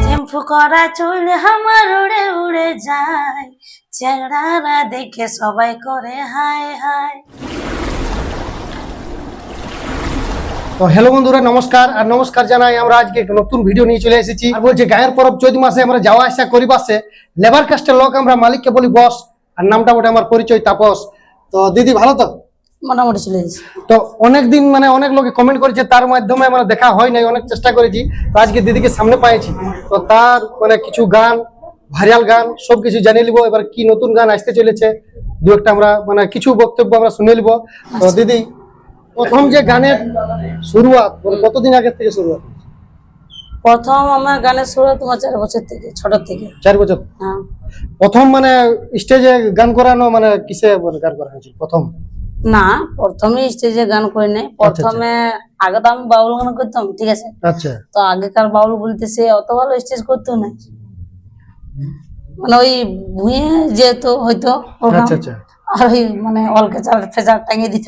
টেম্পু করা চুল আমার উড়ে উড়ে যায়, চেহারা দেখে সবাই করে হাই হাই। তো হ্যালো বন্ধুরা, নমস্কার। আর নমস্কার জানাই আমরা আজকে একটা নতুন ভিডিও নিয়ে চলে এসেছি। আর বলছি গায়ের পরব চৈত মাসে আমরা যাওয়া আসা করি বাসে, লেবার কাস্টের লোক আমরা মালিককে বলি বস, আর নামটা ওটা আমার পরিচয় তাপস। তো দিদি ভালো তো? মোটামুটি চলে গেছে। তো অনেকদিন মানে অনেক লোকে কমেন্ট করেছে, তার মাধ্যমে আমরা দেখা হয় নাই, অনেক চেষ্টা করেছি। তো আজকে দিদিকে সামনে পাইছি, তো তার মানে কিছু গান, ভাইরাল গান সবকিছু জানিয়ে নিব। এবার কি নতুন গান আসতে চলেছে দু একটা আমরা মানে কিছু বক্তব্য আমরা শুনে নিব। তো দিদি, প্রথম যে গানের শুরুয়াত কতদিন আগে থেকে শুরুয়াত? প্রথম আমার গানের শুরু তোমার 4 বছর থেকে, ছোট থেকে। 4 বছর? হ্যাঁ। প্রথম মানে স্টেজে গান করানো মানে কিসে গান করা হয়েছিল প্রথম? না, প্রথমে স্টেজে গান করি নাই। প্রথমে আগে তো আমি বাউল গান করতাম, ঠিক আছে। আচ্ছা। তো আগেকার বাউল বলতেছে অত ভালো স্টেজ করতো না, মানে ওই ভুঁয়ে যেহেতু হয়তো আচ্ছা আচ্ছা। আর ওই মানে অলকে চাল ফেজার টাঙিয়ে দিত,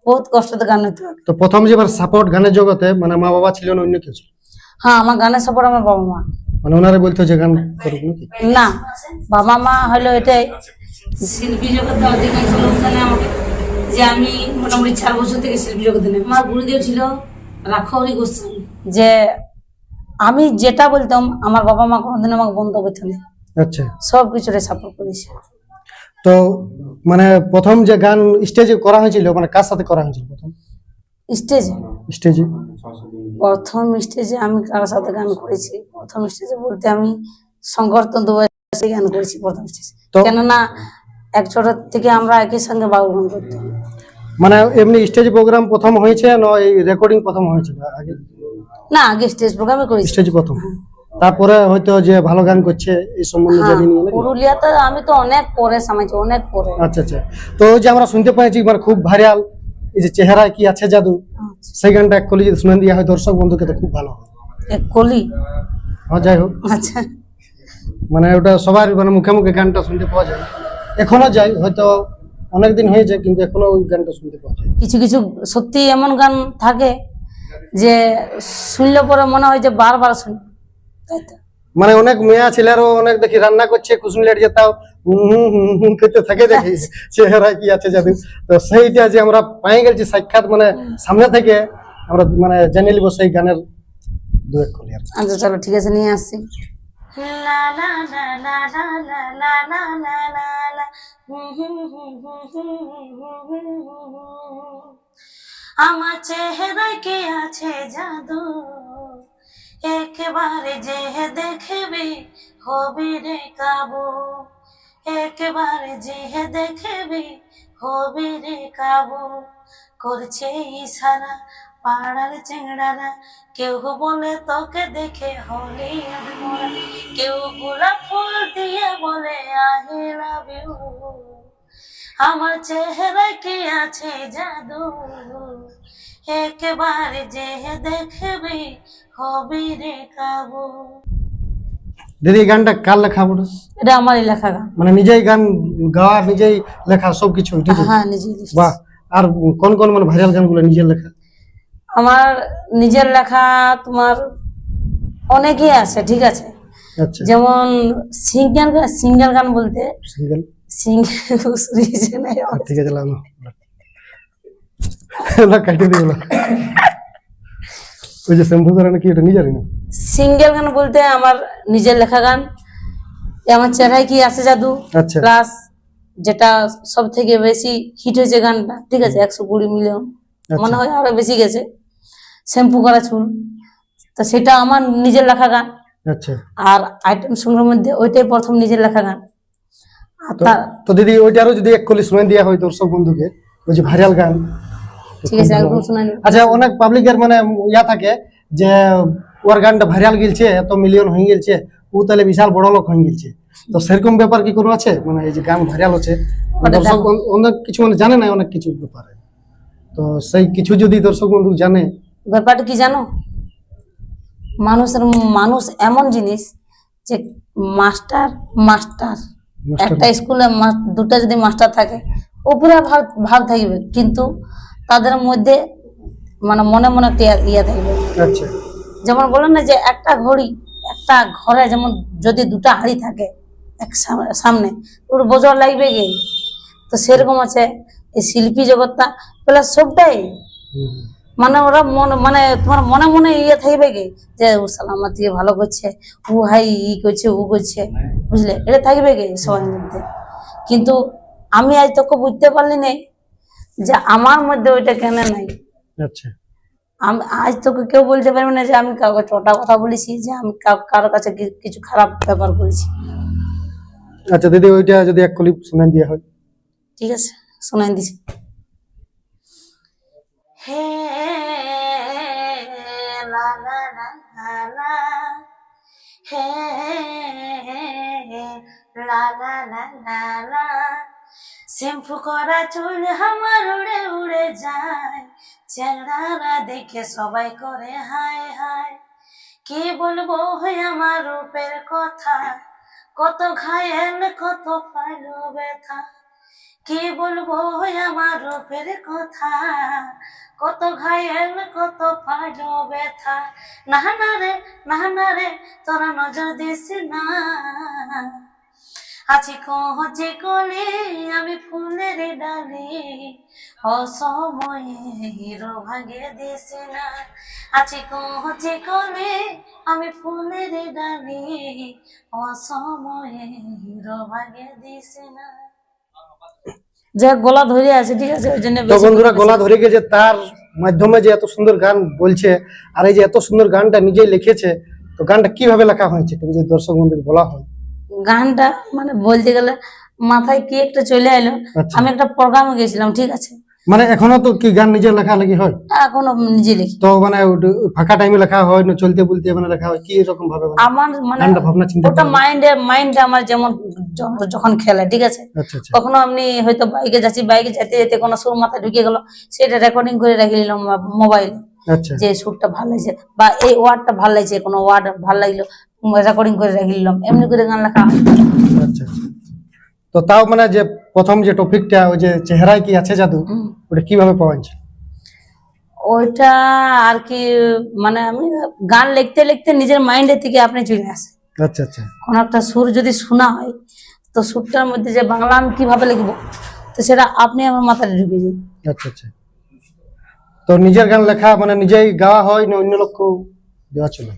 বহুত কষ্টতে গান হতো। তো প্রথম যে সাপোর্ট গানের জগতে মানে মা বাবা ছিল না অন্য কেউ ছিল? হ্যাঁ, আমার গানের সাপোর্ট আমার বাবা মা। মানে ওনারা বলতো যে গান করুক নাকি? না, বাবা মা হলো এটাই শিল্পী জগতে অধিকাংশ লোক জানে আমাকে, যে আমি মোটামুটি 4 বছর থেকে শিল্পী জগতে নেই। আমার গুরুদেব ছিল রাখহরি গোস্বামী, যে আমি যেটা বলতাম আমার বাবা মা কোনোদিন আমাকে বন্ধ করতো না। আচ্ছা। সবকিছুরে সাপোর্ট করেছে। তো মানে প্রথম যে গান স্টেজে করা হয়েছিল মানে কার সাথে করা হয়েছিল প্রথম স্টেজে? স্টেজে প্রথম স্টেজে আমি কার সাথে গান করেছি? প্রথম স্টেজে বলতে আমি শঙ্কর তন্দুবাসী গান করেছি প্রথম স্টেজে। কেননা এক ছোট থেকে আমরা একই সঙ্গে বাউল গান করতাম। মানে এমনি স্টেজ প্রোগ্রাম প্রথম হয়েছে না এই রেকর্ডিং প্রথম হয়েছিল আগে? না, আগে স্টেজ প্রোগ্রামে করেছি। স্টেজ প্রথম, তারপরে হয়তো যে ভালো গান করছে এই সম্বন্ধে জানি না। পুরুলিয়াতে আমি তো অনেক পরে সামাইছি, অনেক পরে। আচ্ছা আচ্ছা। তো ওই যে আমরা শুনতে পাইছি মানে খুব ভাইরাল এই যে চেহারা কি আছে জাদু, সেই গানটা এক কলি যদি শুনে দেওয়া হয় দর্শক বন্ধুকে তো খুব ভালো হয়। এক কলি? হ্যাঁ, যাই হোক। আচ্ছা। মানে ওটা সবার মানে মুখে মুখে গানটা শুনতে পাওয়া যায়, এখনো যায়, হয়তো অনেকদিন হয়েছে কিন্তু এখনো ওই গানটা শুনতে পাওয়া যায়। কিছু কিছু সত্যি এমন গান থাকে যে শুনলে পরে মনে হয় যে বারবার শুনি, তাই তো। মানে অনেক মেয়া ছেলেরও অনেক দেখি রান্না করছে কুসুম লেট যেতাও করতে থাকে, দেখি চেহারা কি আছে জাদু। তো সেইটা যে আমরা পাই গেছি সাক্ষাৎ মানে সামনে থেকে আমরা মানে জেনে নিব সেই গানের দু এক কলি। আচ্ছা চলো, ঠিক আছে, নিয়ে আসছি। আমার চেহারায় কি আছে জাদু, একবারে যে দেখবি হবি রে কাবু, একবারে যে দেখবি হবি রে কাবু। করছে ইশারা পাড়ার চেংড়ারা, কেউ বলে তোকে দেখে হলি আর মোরা, কেউ গোলাপ ফুল দিয়ে বলে আই লাভ ইউ। আমার চেহারায় কি আছে জাদু, একবারে যে দেখবি হবি রে কাবু। দিদি এই গানটা কার লেখা বলো? এটা আমারই লেখা গান। মানে নিজেই গান গাওয়া, নিজেই লেখা সবকিছু? হ্যাঁ, নিজেই। বাহ। আর কোন কোন মানে ভাইরাল গানগুলো নিজের লেখা? আমার নিজের লেখা তোমার অনেকই আছে, ঠিক আছে। আচ্ছা। যেমন সিঙ্গেল গান বলতে সিঙ্গেল ঠিক আছে না কাটি দিল ওই যে শ্যাম্পু করে নাকি এটা নিজেরই না? সিঙ্গেল গান বলতে আমার নিজের লেখা গান আমার চেহারায় কি আছে জাদু। আচ্ছা। প্লাস যেটা সব থেকে বেশি হিট হয়েছে গানটা, ঠিক আছে, 120 মিলিয়ন মনে হয়, আরো বেশি গেছে, শ্যাম্পু করা চুল। তো সেটা আমার নিজের লেখা গান। আচ্ছা। আর আইটেম সংগ্রহের মধ্যে ওইটাই প্রথম নিজের লেখা গান। তো দিদি ওইটারও যদি এক কলি শুনে দেওয়া হয় দর্শক বন্ধুকে, ওই যে ভাইরাল গান, ঠিক আছে, একদম শোনাই। আচ্ছা, অনেক পাবলিকের মানে ইয়া থাকে যে ওর গানটা ভাইরাল গেলছে, এত মিলিয়ন হয়ে গেছে, ও তাহলে বিশাল বড় লোক হয়ে গেছে। তো সেরকম ব্যাপার কি কোনো আছে? মানে এই যে গান ভাইরাল হচ্ছে দর্শক অনেক কিছু মানে জানে না অনেক কিছু ব্যাপারে, তো সেই কিছু যদি দর্শক বন্ধু জানে ব্যাপারটা কি জানো, মানুষ এমন জিনিস যে মাস্টার একটা স্কুলে দুটা যদি মাস্টার থাকে উপরে ভাব থাকবে, কিন্তু তাদের মধ্যে মানে মনে মনে একটা ইয়ে থাকবে। আচ্ছা যেমন বলেন না যে একটা ঘড়ি, একটা ঘরে যেমন যদি দুটা হাঁড়ি থাকে এক সামনে, ওর বোঝা লাগবে গে। তো সেরকম আছে এই শিল্পী জগৎটা প্লাস সবটাই, হুম, হুম। মানে ওরা মানে তোমার মনে মনে ইয়ে থাকবে গে যে ও সালামত দিয়ে ভালো করছে, ও হাই ই করছে ও করছে, বুঝলে, এটা থাকবে গে সবার মধ্যে। কিন্তু আমি আজ তোকে বুঝতে পারলি না যে আমার মধ্যে ওইটা কেন নাই। আচ্ছা আমি আজ তোকে কেউ বলতে পারবে না যে আমি কাউকে ছোটা কথা বলেছি, যে আমি কারোর কাছে কিছু খারাপ ব্যাপার করেছি। আচ্ছা দিদি, ওইটা যদি এক ক্লিপ শুনে দেওয়া হয়। ঠিক আছে, শোনাই দিছি। হে লা লা লা লা লা, হে লা লা লা লা লা, শ্যাম্পু করা চুল আমার উড়ে উড়ে যায়, চেহারা দেখে সবাই করে হায় হায়। কি বলবো হয় আমার রূপের কথা, কত ঘায়েল কত পাইল ব্যথা। কি বলবো হয় আমার রূপের কথা, কত ঘায়েল কত পাইল ব্যথা। না না রে না না রে তোরা নজর দিস না, আছি কচি কলি আমি ফুলের ডালি, অসময়ে হিরো ভাগে দিস না। আছি কচি কলি আমি ফুলের ডালি, অসময়ে হিরো ভাগে দিস না। যে গলা ধরে আছে, ঠিক আছে, ওই জন্য তো বন্ধুরা, গলা ধরে গেছে, তার মাধ্যমে যে এত সুন্দর গান বলছে, আর এই যে এত সুন্দর গানটা নিজেই লিখেছে, তো গানটা কিভাবে লেখা হয়েছে তুমি যদি দর্শক বন্ধুকে বলা হয়। গানটা মানে বলতে গেলে মাথায় কি একটা চলে এলো। আচ্ছা। আমি একটা প্রোগ্রামে গেছিলাম, ঠিক আছে, মানে এখনো তো কি গান নিজে লেখালেখি হয়? এখনো নিজে লিখি। তো মানে ফাঁকা টাইমে লেখা হয় না চলতে বলতে মানে লেখা হয়, কি রকম ভাবে মানে আমার মানে গানটা ভাবনা চিন্তা ওটা করা হয়? মাইন্ডে আমার যেমন যখন খেলে, ঠিক আছে, আচ্ছা আচ্ছা কখনো আমি হয়তো বাইকে যাচ্ছি, বাইকে যেতে যেতে কোনো সুর মাথায় ঢুকে গেল, সেটা রেকর্ডিং করে রেখে নিলাম মোবাইলে, আচ্ছা যে সুরটা ভালো লাগছে বা এই ওয়ার্ডটা ভালো লাগছে, কোনো ওয়ার্ড ভালো লাগলো রেকর্ডিং করে রেখে নিলাম, এমনি করে গান লেখা হয়। আচ্ছা আচ্ছা। তো তাও মানে যে প্রথম যে টপিকটা, ওই যে চেহারায় কি আছে জাদু, ওটা কিভাবে পাওয়া যায়? ওইটা আর কি, মানে আমি গান লিখতে লিখতে নিজের মাইন্ডের থেকে আপনি চলে আসে। আচ্ছা আচ্ছা কোনো একটা সুর যদি শোনা হয়, তো সুরটার মধ্যে যে বাংলা আমি কিভাবে লিখবো, তো সেটা আপনি আমার মাথায় ঢুকে যায়। আচ্ছা আচ্ছা। তো নিজের গান লেখা মানে নিজেই গাওয়া হয় না অন্য লোককেও দেওয়া চলে?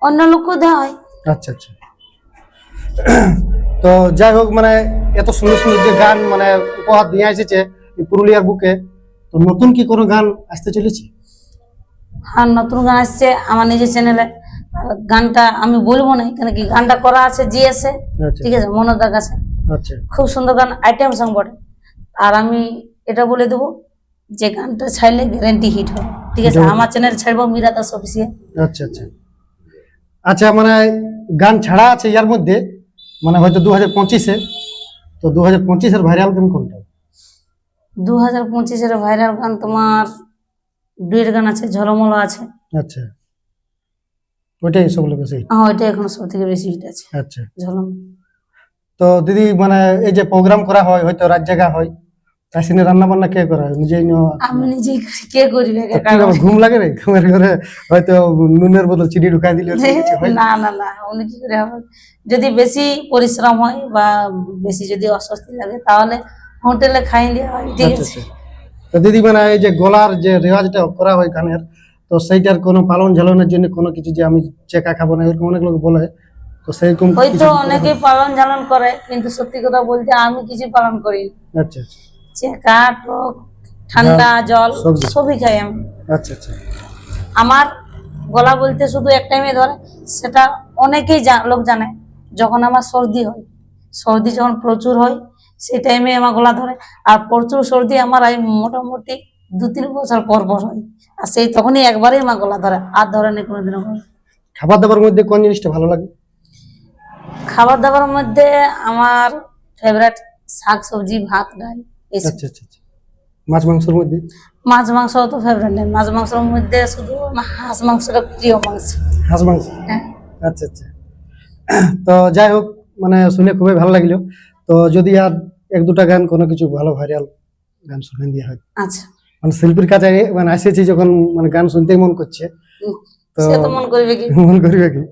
অন্য লোকও দেওয়া হয়। আচ্ছা আচ্ছা। তো যাই হোক, মানে এত সুন্দর সুন্দর যে গান মানে উপহার দিয়ে এসেছে এই পুরুলিয়ার বুকে, তো নতুন কি কোনো গান আসতে চলেছে? আর নতুন গান আসছে আমার নিজের চ্যানেলে। আর গানটা আমি বলবো না, কেন কি গানটা করা আছে জিএসে, আচ্ছা ঠিক আছে, মনোদার কাছে। আচ্ছা খুব সুন্দর গান, আইটেম সং বটে। আর আমি এটা বলে দেবো যে গানটা ছাড়লে গ্যারেন্টি হিট হবে, ঠিক আছে। আমার চ্যানেল ছাড়বো মীরা দাস অফিসিয়াল। আচ্ছা আচ্ছা আচ্ছা। মানে গান ছাড়া আছে ইয়ার মধ্যে, মানে হয়তো 2025-এ, তো 2025-এর ভাইরাল গান কোনটা? 2025-এর ভাইরাল গান তোমার ডুয়েট গান আছে, ঝলমল আছে। আচ্ছা, ওইটাই সব লোক বেশি। হ্যাঁ, ওইটা এখন সব থেকে বেশি হিট আছে, আচ্ছা। ঝলমল। তো দিদি, মানে এই যে প্রোগ্রাম করা হয়, হয়তো রাত জায়গা হয়, তাই সিনে রান্না বান্না কে করা হয়? নিজেই নেওয়া? আমি নিজেই করি, কে করবে? তো কিভাবে ঘুম লাগে রে? ঘুমের ঘরে হয়তো নুনের বদল চিনি ঢুকাই দিলে কিছু হয়? না না না, উনি কি করে হবে? যদি বেশি পরিশ্রম হয় বা বেশি যদি অস্বস্তি লাগে, তাহলে হোটেলে খাই নিয়ে হয়, ঠিক আচ্ছা আছে। আচ্ছা। তো দিদি, মানে এই যে গলার যে রেওয়াজটা করা হয় গানের, তো সেইটার কোনো পালন ঝালনের জন্য কোনো কিছু, যে আমি চেকা খাবো না এরকম অনেক লোক বলে, তো সেরকম হয়তো কিছু কি করা অনেকে হয়? পালন ঝালন করে, কিন্তু সত্যি কথা বলতে আমি কিছু পালন করি না। আচ্ছা আচ্ছা চেকা টক ঠান্ডা জল সবজি। সবই খাই আমি। আচ্ছা আচ্ছা আমার গলা বলতে শুধু এক টাইমে ধরে, সেটা অনেকেই লোক জানে। যখন আমার সর্দি হয়, সর্দি যখন প্রচুর হয়, সেই টাইমে আমার গলা ধরে। আর প্রচুর সর্দি আমার এই মোটামুটি 2-3 বছর পর পর হয়, আর সেই তখনই একবারই আমার গলা ধরে, আর ধরে নেই কোনোদিনও। খাবার দাবার মধ্যে কোন জিনিসটা ভালো লাগে? খাবার দাবার মধ্যে আমার ফেভারিট শাক সবজি ভাত ডাল এইসব। আচ্ছা আচ্ছা আচ্ছা। মাছ মাংসের মধ্যে? মাছ মাংস তো ফেভারিট নেই, মাছ মাংসের মধ্যে শুধু আমার হাঁস মাংসটা প্রিয় মাংস। হাঁস মাংস? হ্যাঁ। আচ্ছা আচ্ছা। তো যাই হোক, মানে শুনে খুবই ভালো লাগলো। তো যদি আর 1-2টা গান কোনো কিছু ভালো ভাইরাল গান শুনে দেওয়া হয়, আচ্ছা, মানে শিল্পীর কাছে মানে এসেছি যখন মানে গান শুনতেই মন করছে, তো সে তো মন করবে কি। মন করবে কি।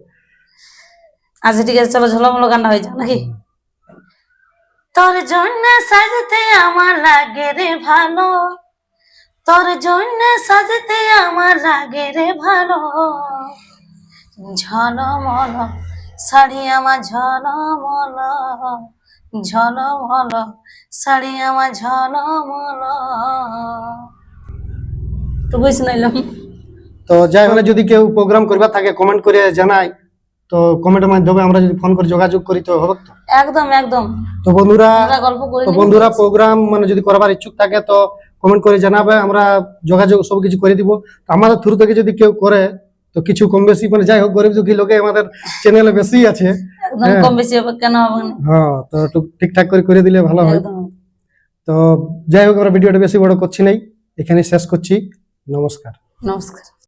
আচ্ছা ঠিক আছে, চলো ঝলমলো গানটা হয়ে যাক নাকি। তোর জন্য সাজতে আমার লাগে রে ভালো, তোর জন্য সাজতে আমার লাগে রে ভালো, ঝলমল শাড়ি আমার ঝলমল, ঝলমল শাড়ি আমার ঝলমল। তো বুঝ নাইলাম। তো যাই হোক, যদি কেউ প্রোগ্রাম করবার থাকে কমেন্ট করে জানাই, তো কমেন্টের মাধ্যমে আমরা যদি ফোন করে যোগাযোগ করি তো হবে তো। একদম একদম। তো বন্ধুরা, আমরা গল্প করে নিব। প্রোগ্রাম মানে যদি করবার ইচ্ছুক থাকে তো কমেন্ট করে জানাবে, আমরা যোগাযোগ সব কিছু করে দিব। তো আমাদের থ্রু থেকে যদি কেউ করে তো কিছু কম বেশি, মানে যাই হোক গরিব দুঃখী লোকে আমাদের চ্যানেলে বেশি আছে, একদম কম বেশি হবে, কেন হবে না। হ্যাঁ, তো একটু ঠিকঠাক করে দিলে ভালো হয়। একদম। তো যাই হোক, আমরা ভিডিওটা বেশি বড় করছি নাই, এখানে শেষ করছি। নমস্কার। নমস্কার।